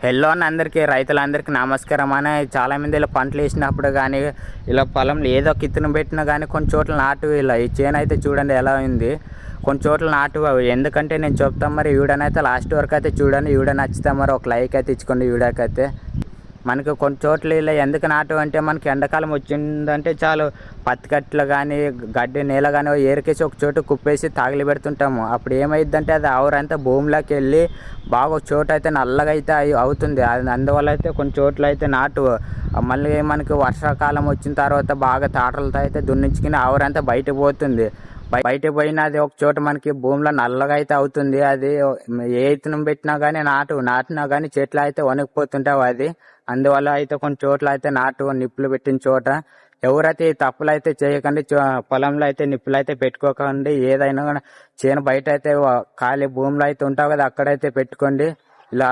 Hello అని అందరికీ రైతులందరికీ నమస్కారం. అని చాలా మంది ఇలా పంటలు వేసినప్పుడు కానీ ఇలా పొలంలో ఏదో ఒక ఇత్తనం పెట్టినా కానీ కొన్ని చోట్ల నాటు ఇలా ఈ చేను అయితే చూడండి ఎలా ఉంది. కొన్ని చోట్ల నాటు ఎందుకంటే నేను చెప్తాను. మరి వీడియోనైతే లాస్ట్ వరకు అయితే చూడండి. వీడియో నచ్చితే మరి ఒక లైక్ అయితే ఇచ్చుకోండి వీడియోకి అయితే. మనకి కొన్ని చోట్ల ఇలా ఎందుకు నాటు అంటే మనకి ఎండాకాలం వచ్చిందంటే చాలు పత్తి కట్టలు కానీ గడ్డి నేల కానీ ఏరికేసి ఒక చోటు కుప్పేసి తాగిలి పెడుతుంటాము. అప్పుడు ఏమైందంటే అది ఆవురంతా భూమిలోకి వెళ్ళి బాగా ఒక చోట అయితే నల్లగా అయితే అవుతుంది. అందువల్ల అయితే కొన్ని చోట్ల అయితే నాటు మళ్ళీ మనకి వర్షాకాలం వచ్చిన తర్వాత బాగా తాటలతో అయితే దున్నించుకుని ఆవురంతా బయటకు పోతుంది. బయటకు పోయినా అది ఒక చోట మనకి భూమిలో నల్లగా అయితే అవుతుంది. అది ఏ ఇత్తనం పెట్టినా కానీ నాటినా కానీ చెట్లు అయితే వణికిపోతుంటావు అది. అందువల్ల అయితే కొన్ని చోట్ల అయితే నిప్పులు పెట్టిన చోట ఎవరైతే ఈ తప్పులు అయితే చేయకండి. పొలంలో అయితే నిప్పులు అయితే పెట్టుకోకండి. ఏదైనా చేను బయట అయితే ఖాళీ భూమిలో అయితే ఉంటావు కదా, అక్కడైతే పెట్టుకోండి. ఇలా